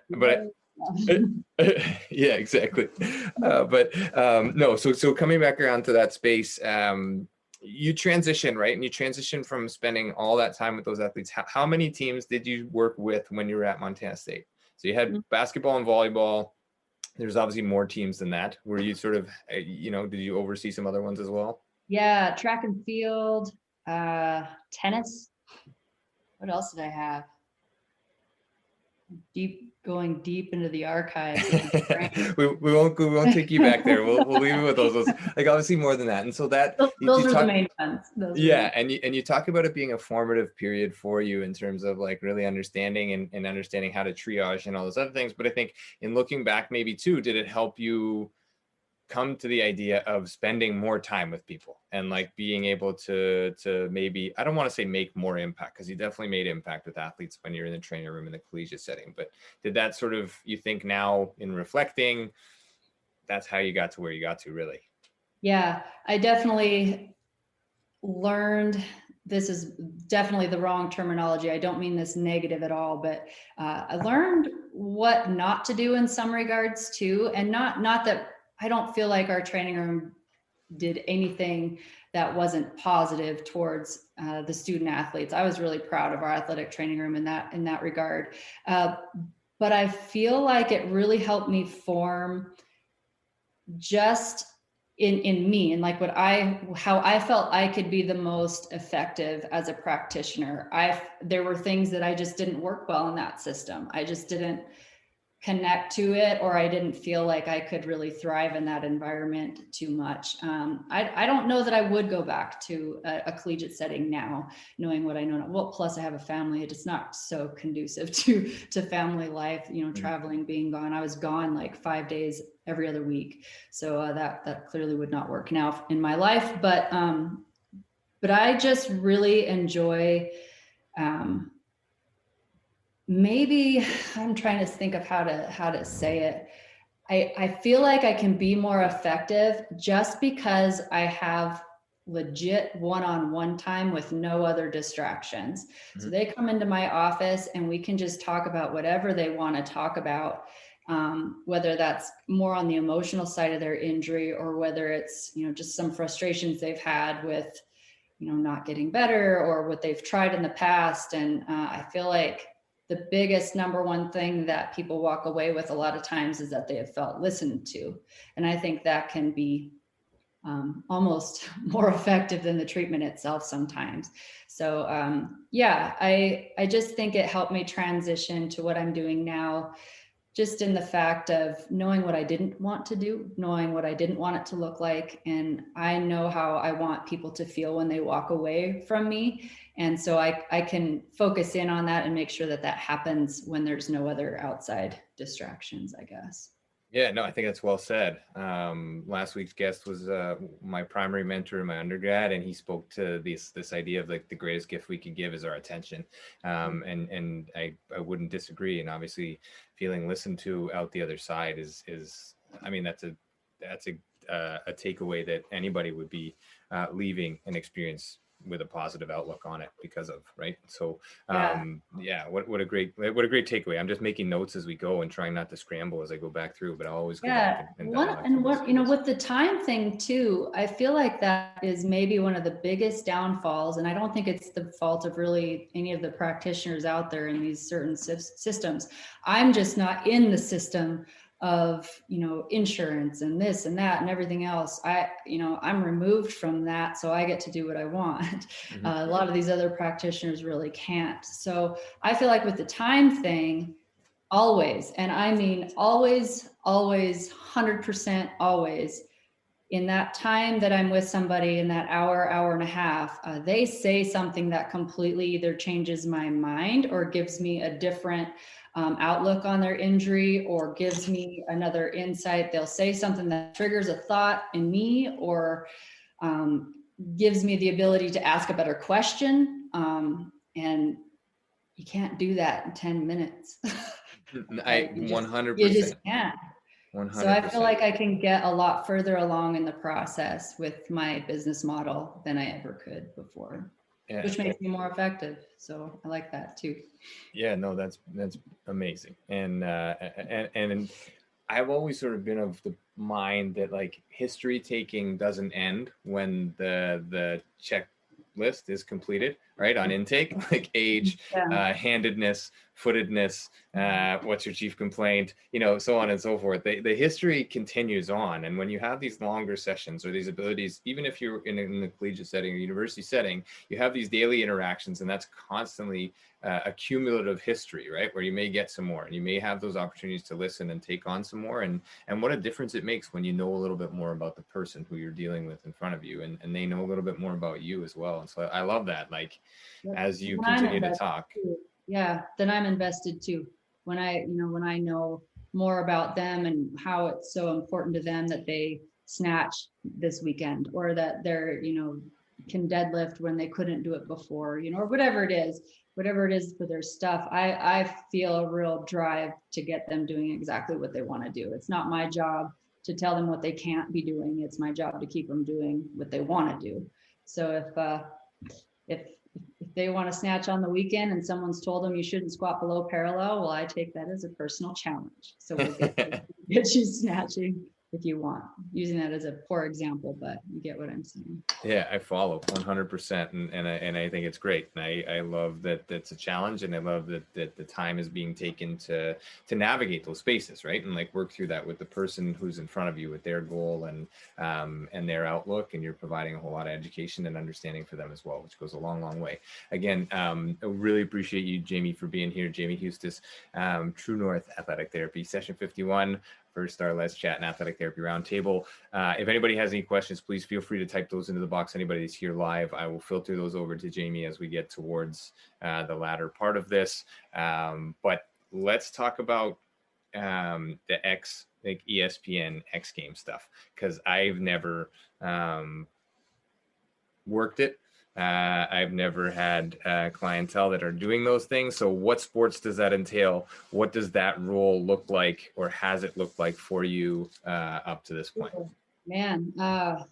yeah, exactly. No. So coming back around to that space, you transition, right? And you transition from spending all that time with those athletes. How many teams did you work with when you were at Montana State? So you had basketball and volleyball. There's obviously more teams than that. Were you sort of, did you oversee some other ones as well? Yeah, track and field, tennis. What else did I have? Going deep into the archives. we won't take you back there. We'll leave it with those. Like obviously more than that. And so that those are the main ones. Yeah, and you talk about it being a formative period for you in terms of like really understanding and understanding how to triage and all those other things. But I think in looking back, maybe too, did it help you come to the idea of spending more time with people and like being able to maybe, I don't want to say make more impact, because you definitely made impact with athletes when you're in the training room in the collegiate setting, but did that sort of, you think now in reflecting, that's how you got to where you got to really? Yeah, I definitely learned, this is definitely the wrong terminology. I don't mean this negative at all, but I learned what not to do in some regards too. And not that I don't feel like our training room did anything that wasn't positive towards the student athletes. I was really proud of our athletic training room in that regard. But I feel like it really helped me form just in me and like how I felt I could be the most effective as a practitioner. There were things that I just didn't work well in that system. I just didn't connect to it, or I didn't feel like I could really thrive in that environment too much. I don't know that I would go back to a collegiate setting now, knowing what I know now. Well, plus I have a family. It's not so conducive to family life, traveling, being gone. I was gone like 5 days every other week. So that clearly would not work now in my life, but I just really enjoy, maybe I'm trying to think of how to say it. I feel like I can be more effective just because I have legit one-on-one time with no other distractions. Mm-hmm. So they come into my office and we can just talk about whatever they want to talk about, whether that's more on the emotional side of their injury or whether it's, just some frustrations they've had with, not getting better or what they've tried in the past. And I feel like the biggest number one thing that people walk away with a lot of times is that they have felt listened to. And I think that can be almost more effective than the treatment itself sometimes. So I just think it helped me transition to what I'm doing now, just in the fact of knowing what I didn't want to do, knowing what I didn't want it to look like. And I know how I want people to feel when they walk away from me. And so I can focus in on that and make sure that that happens when there's no other outside distractions, I guess. Yeah, no, I think that's well said. Last week's guest was my primary mentor in my undergrad, and he spoke to this idea of like the greatest gift we could give is our attention. And I wouldn't disagree. And obviously, feeling listened to out the other side is I mean, that's a takeaway that anybody would be leaving an experience with a positive outlook on it because of, right? So what a great takeaway. I'm just making notes as we go and trying not to scramble as I go back through, but I always go back and with the time thing too, I feel like that is maybe one of the biggest downfalls, and I don't think it's the fault of really any of the practitioners out there in these certain systems. I'm just not in the system of, insurance and this and that and everything else. I'm removed from that, so I get to do what I want. Mm-hmm. A lot of these other practitioners really can't. So I feel like with the time thing, always, and I mean always, 100% always, in that time that I'm with somebody in that hour and a half, they say something that completely either changes my mind or gives me a different outlook on their injury or gives me another insight. They'll say something that triggers a thought in me or gives me the ability to ask a better question. And you can't do that in 10 minutes. I 100%. You just can't. 100%. So I feel like I can get a lot further along in the process with my business model than I ever could before. Yeah. Which makes me more effective. So I like that too. Yeah, no, that's amazing. And I've always sort of been of the mind that like history taking doesn't end when the checklist is completed, right? On intake, like age, handedness, footedness, what's your chief complaint, so on and so forth. The history continues on. And when you have these longer sessions or these abilities, even if you're in the collegiate setting or university setting, you have these daily interactions, and that's constantly a cumulative history, right? Where you may get some more and you may have those opportunities to listen and take on some more. And what a difference it makes when you know a little bit more about the person who you're dealing with in front of you, and they know a little bit more about you as well. And so I love that. Like, as you continue to talk. Yeah, then I'm invested too. When I know more about them and how it's so important to them that they snatch this weekend, or that they're, can deadlift when they couldn't do it before, or whatever it is for their stuff. I feel a real drive to get them doing exactly what they want to do. It's not my job to tell them what they can't be doing. It's my job to keep them doing what they want to do. So if they want to snatch on the weekend and someone's told them you shouldn't squat below parallel, well, I take that as a personal challenge. So we'll get you snatching if you want, using that as a poor example, but you get what I'm saying. Yeah, I follow 100%. And I think it's great. And I love that that's a challenge. And I love that the time is being taken to navigate those spaces, right? And like work through that with the person who's in front of you with their goal and their outlook. And you're providing a whole lot of education and understanding for them as well, which goes a long, long way. Again, I really appreciate you, Jaime, for being here. Jaime Huestis, True North Athletic Therapy, session 51. First our Let's Chat and Athletic Therapy Roundtable. If anybody has any questions, please feel free to type those into the box. Anybody that's here live, I will filter those over to Jaime as we get towards the latter part of this. But let's talk about the X like ESPN X Games stuff, because I've never worked it. I've never had clientele that are doing those things. So what sports does that entail? What does that role look like, or has it looked like for you up to this point? Man, I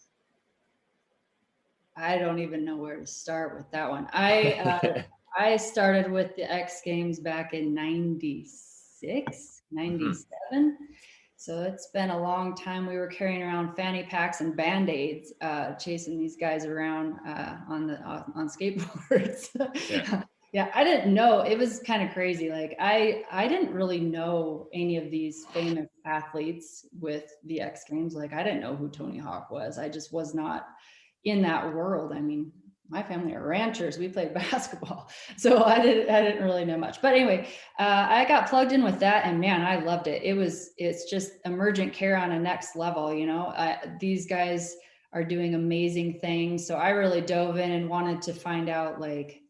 don't even know where to start with that one. I started with the X Games back in 96, 97. So it's been a long time. We were carrying around fanny packs and Band-Aids, chasing these guys around on skateboards. Yeah. Yeah, I didn't know. It was kind of crazy. Like I didn't really know any of these famous athletes with the X Games. Like I didn't know who Tony Hawk was. I just was not in that world. I mean, my family are ranchers. We played basketball, so I didn't really know much. But anyway, I got plugged in with that, and man, I loved it. It's just emergent care on a next level. You know, these guys are doing amazing things. So I really dove in and wanted to find out, like,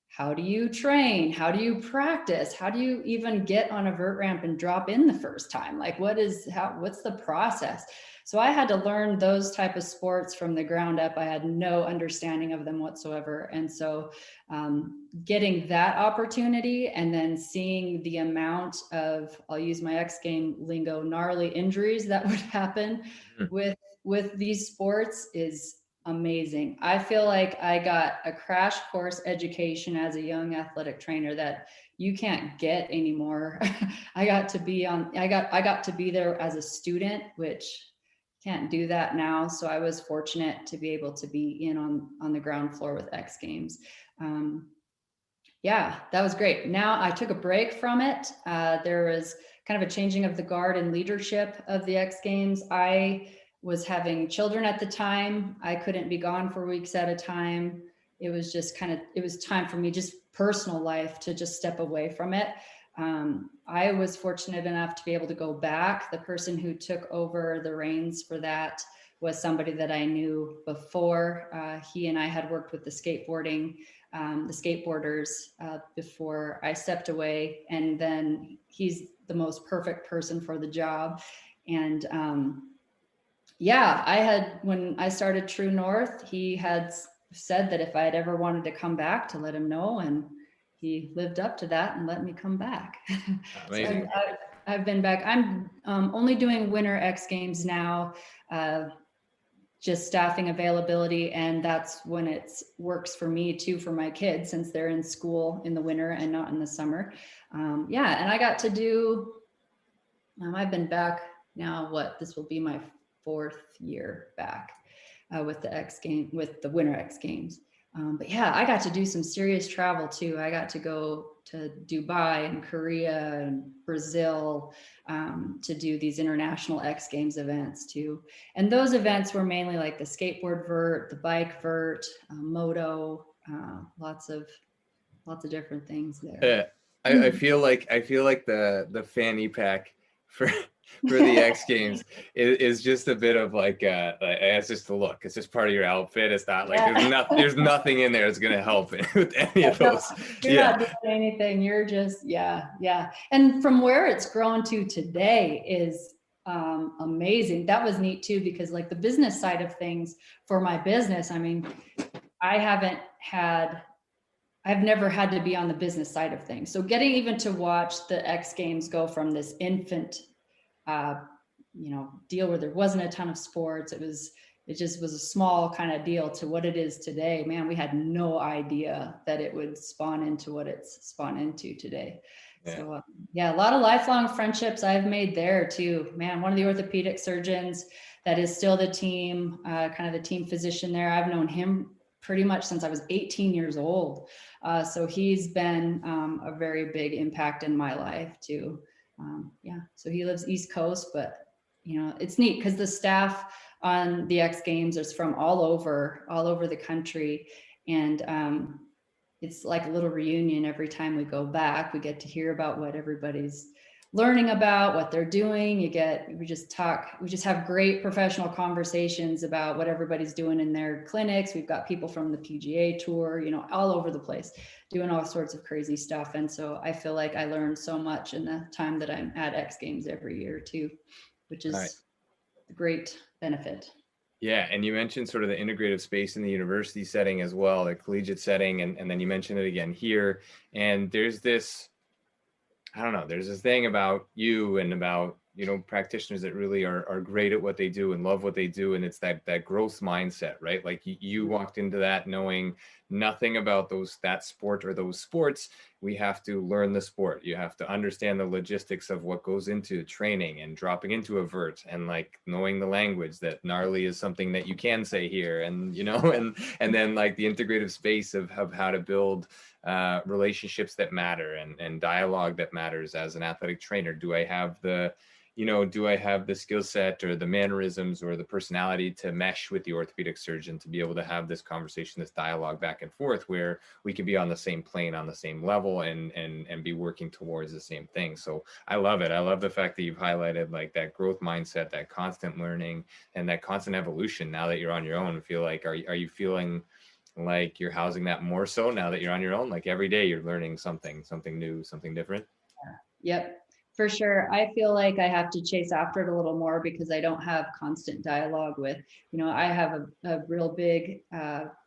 how do you train? How do you practice? How do you even get on a vert ramp and drop in the first time? Like, what's the process? So I had to learn those type of sports from the ground up. I had no understanding of them whatsoever. And so getting that opportunity and then seeing the amount of, I'll use my X game lingo, gnarly injuries that would happen with these sports is amazing. I feel like I got a crash course education as a young athletic trainer that you can't get anymore. I got to be there as a student, which can't do that now. So I was fortunate to be able to be in on the ground floor with X Games. Yeah, that was great. Now I took a break from it. There was kind of a changing of the guard and leadership of the X Games. I was having children at the time. I couldn't be gone for weeks at a time. It was just it was time for me, just personal life, to just step away from it. I was fortunate enough to be able to go back. The person who took over the reins for that was somebody that I knew before. He and I had worked with the skateboarders before I stepped away. And then he's the most perfect person for the job. And yeah, when I started True North, he had said that if I had ever wanted to come back, to let him know, and he lived up to that and let me come back. Amazing. So I've been back. I'm only doing winter X Games now, just staffing availability, and that's when it works for me too, for my kids, since they're in school in the winter and not in the summer. Yeah, and I got to do, I've been back now, this will be my 4th year back with the winter X Games. But yeah, I got to do some serious travel too. I got to go to Dubai and Korea and Brazil to do these international X Games events too. And those events were mainly like the skateboard vert, the bike vert, moto, lots of different things there. I feel like the fanny pack for the X Games is just a bit of like it's just a look. It's just part of your outfit. It's not like there's nothing in there that's gonna help with any of those. You're not doing anything. You're just yeah. And from where it's grown to today is amazing. That was neat too, because like the business side of things for my business, I mean, I've never had to be on the business side of things. So getting even to watch the X Games go from this infant deal where there wasn't a ton of sports, it just was a small kind of deal, to what it is today. Man, we had no idea that it would spawn into what it's spawned into today. Yeah. So a lot of lifelong friendships I've made there too. Man, one of the orthopedic surgeons that is still the team, kind of the team physician there, I've known him pretty much since I was 18 years old. So he's been a very big impact in my life too. So he lives East Coast, but it's neat because the staff on the X Games is from all over the country. And it's like a little reunion every time we go back. We get to hear about what everybody's learning about, what they're doing. We just have great professional conversations about what everybody's doing in their clinics. We've got people from the PGA Tour, all over the place, doing all sorts of crazy stuff. And so I feel like I learned so much in the time that I'm at X Games every year too. which is a great benefit. Yeah, and you mentioned sort of the integrative space in the university setting as well, the collegiate setting, and then you mentioned it again here. And there's this, I don't know, there's this thing about you and about, practitioners that really are great at what they do and love what they do. And it's that growth mindset, right? Like you walked into that knowing nothing about that sport or those sports. We have to learn the sport. You have to understand the logistics of what goes into training and dropping into a vert, and like knowing the language that gnarly is something that you can say here, and and then like the integrative space of how to build relationships that matter, and dialogue that matters as an athletic trainer. Do I have the skill set or the mannerisms or the personality to mesh with the orthopedic surgeon to be able to have this conversation, this dialogue back and forth, where we can be on the same plane, on the same level, and be working towards the same thing. So I love it. I love the fact that you've highlighted like that growth mindset, that constant learning, and that constant evolution. Now that you're on your own, feel like, are you feeling like you're housing that more so now that you're on your own? Like every day you're learning something new, something different? Yep, for sure. I feel like I have to chase after it a little more because I don't have constant dialogue with, I have a real big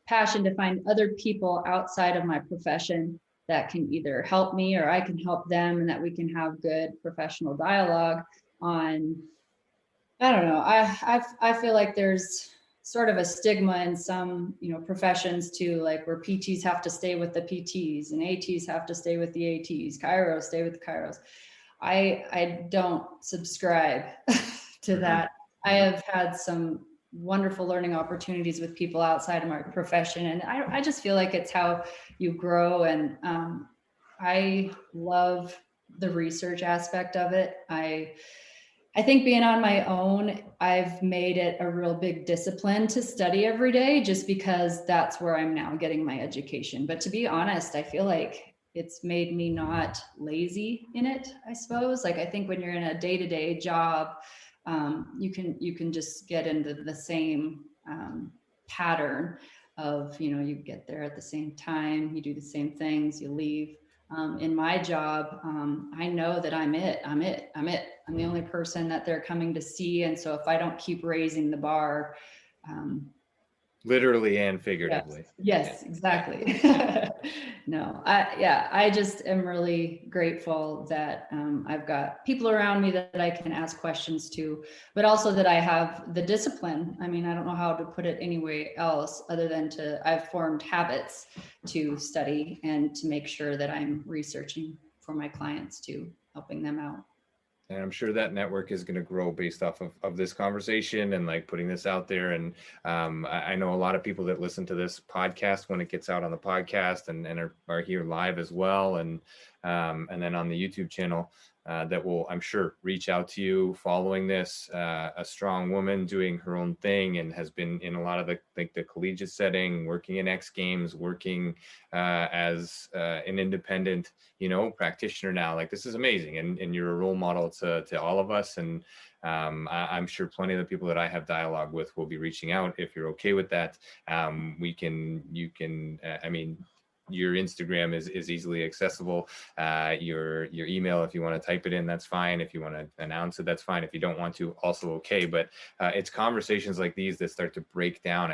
passion to find other people outside of my profession that can either help me or I can help them, and that we can have good professional dialogue on, I don't know. I feel like there's sort of a stigma in some, professions too, like where PTs have to stay with the PTs and ATs have to stay with the ATs, chiros stay with the chiros. I don't subscribe to that. I have had some wonderful learning opportunities with people outside of my profession, and I just feel like it's how you grow. And I love the research aspect of it. I think being on my own, I've made it a real big discipline to study every day, just because that's where I'm now getting my education. But to be honest, I feel like it's made me not lazy in it, I suppose. Like I think when you're in a day-to-day job, you can just get into the same pattern of, you get there at the same time, you do the same things, you leave. In my job, I know that I'm the only person that they're coming to see. And so if I don't keep raising the bar, literally and figuratively. Yes, exactly. No, I just am really grateful that I've got people around me that I can ask questions to, but also that I have the discipline. I mean, I don't know how to put it anyway else other than I've formed habits to study and to make sure that I'm researching for my clients too, helping them out. And I'm sure that network is going to grow based off of this conversation and like putting this out there. And I know a lot of people that listen to this podcast when it gets out on the podcast and are here live as well. And then on the YouTube channel that will, I'm sure, reach out to you following this. A strong woman doing her own thing and has been in a lot of the collegiate setting, working in X Games, working as an independent, practitioner now. Like this is amazing, and you're a role model to all of us. And I'm sure plenty of the people that I have dialogue with will be reaching out if you're okay with that. Your Instagram is easily accessible. Your email, if you want to type it in, that's fine. If you want to announce it, that's fine. If you don't want to, also okay. But it's conversations like these that start to break down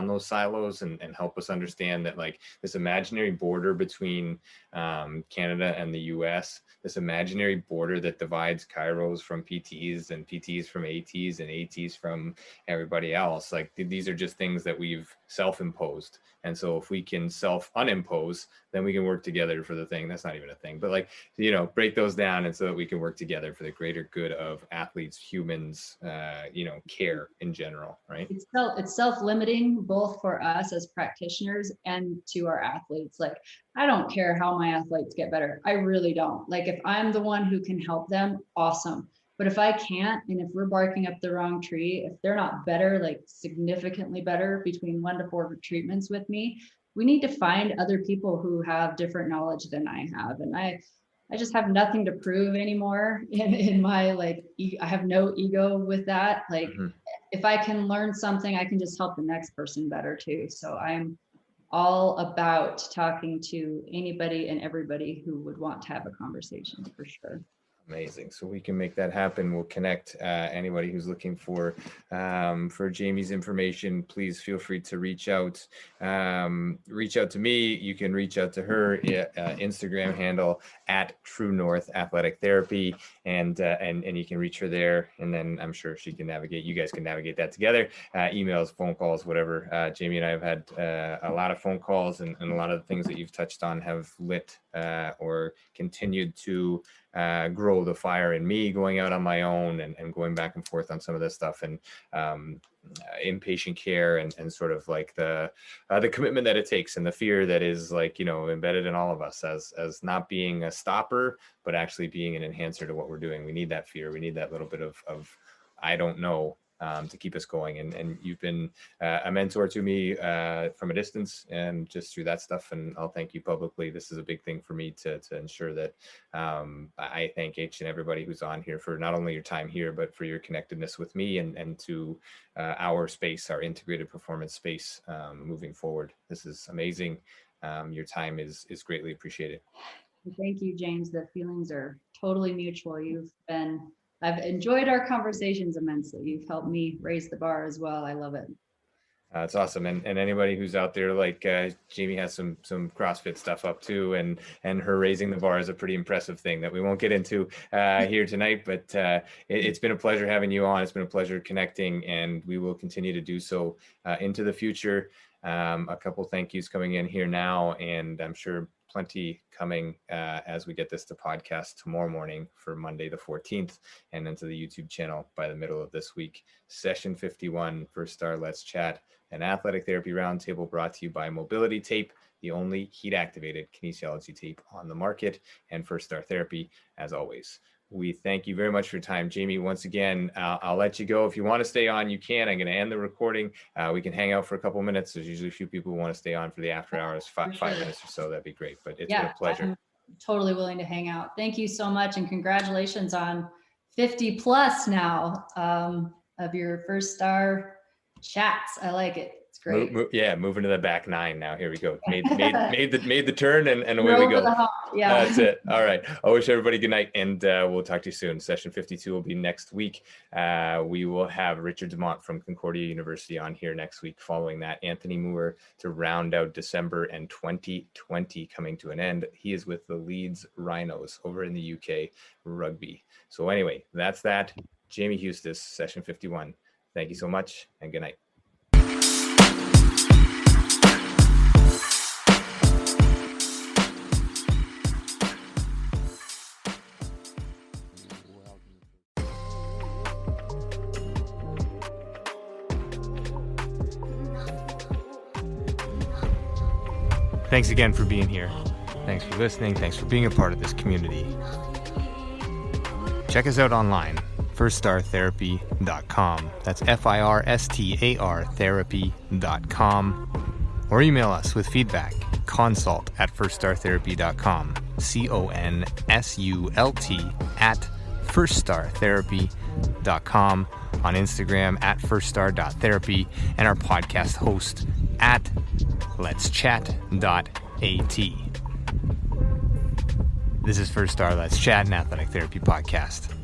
those silos and help us understand that like this imaginary border between Canada and the US, this imaginary border that divides chiros from PTs and PTs from ATs and ATs from everybody else. Like these are just things that we've self-imposed. And so if we can self-unimpose, then we can work together for the thing. That's not even a thing, but like, break those down, and so that we can work together for the greater good of athletes, humans, care in general, right? It's self-limiting both for us as practitioners and to our athletes. Like, I don't care how my athletes get better. I really don't. Like if I'm the one who can help them, awesome. But if I can't, and if we're barking up the wrong tree, if they're not better, like significantly better between 1 to 4 treatments with me, we need to find other people who have different knowledge than I have. And I just have nothing to prove anymore in my, like, I have no ego with that. Like if I can learn something, I can just help the next person better too. So I'm all about talking to anybody and everybody who would want to have a conversation, for sure. Amazing. So we can make that happen. We'll connect anybody who's looking for Jamie's information. Please feel free to reach out. Reach out to me. You can reach out to her Instagram handle at True North Athletic Therapy, and you can reach her there. And then I'm sure she can navigate. You guys can navigate that together. Emails, phone calls, whatever. Jamie and I have had a lot of phone calls, and a lot of the things that you've touched on have lit or continued to grow the fire in me, going out on my own and going back and forth on some of this stuff, and inpatient care, and sort of like the commitment that it takes, and the fear that is, like, embedded in all of us as not being a stopper, but actually being an enhancer to what we're doing. We need that fear. We need that little bit of I don't know, to keep us going. And you've been a mentor to me from a distance, and just through that stuff. And I'll thank you publicly. This is a big thing for me to ensure that I thank each and everybody who's on here for not only your time here, but for your connectedness with me and to our space, our integrated performance space moving forward. This is amazing. Your time is greatly appreciated. Thank you, James. The feelings are totally mutual. I've enjoyed our conversations immensely. You've helped me raise the bar as well. I love it. It's awesome. And anybody who's out there, like Jamie has some CrossFit stuff up too, and her raising the bar is a pretty impressive thing that we won't get into here tonight, but it's been a pleasure having you on. It's been a pleasure connecting, and we will continue to do so into the future. A couple thank yous coming in here now, and I'm sure plenty coming as we get this to podcast tomorrow morning for Monday the 14th, and then to the YouTube channel by the middle of this week. Session 51, First Star Let's Chat, an athletic therapy roundtable brought to you by Mobility Tape, the only heat-activated kinesiology tape on the market, and First Star Therapy, as always. We thank you very much for your time. Jamie, once again, I'll let you go. If you want to stay on, you can. I'm going to end the recording. We can hang out for a couple minutes. There's usually a few people who want to stay on for the after hours, five minutes or so. That'd be great. But it's been a pleasure. I'm totally willing to hang out. Thank you so much. And congratulations on 50 plus now of your First Star chats. I like it. It's great. Moving to the back nine now. Here we go. Made the turn, and away we go. Yeah, that's it. All right. I wish everybody good night, and we'll talk to you soon. Session 52 will be next week. We will have Richard Dumont from Concordia University on here next week. Following that, Anthony Moore to round out December and 2020 coming to an end. He is with the Leeds Rhinos over in the UK rugby. So anyway, that's that. Jaime Huestis, Session 51. Thank you so much, and good night. Thanks again for being here. Thanks for listening. Thanks for being a part of this community. Check us out online, firststartherapy.com. That's FIRSTAR therapy.com. Or email us with feedback, consult@firststartherapy.com. CONSULT@firststartherapy.com. On Instagram @firststar.therapy, and our podcast host @letschat.at. This is First Star Let's Chat, an athletic therapy podcast.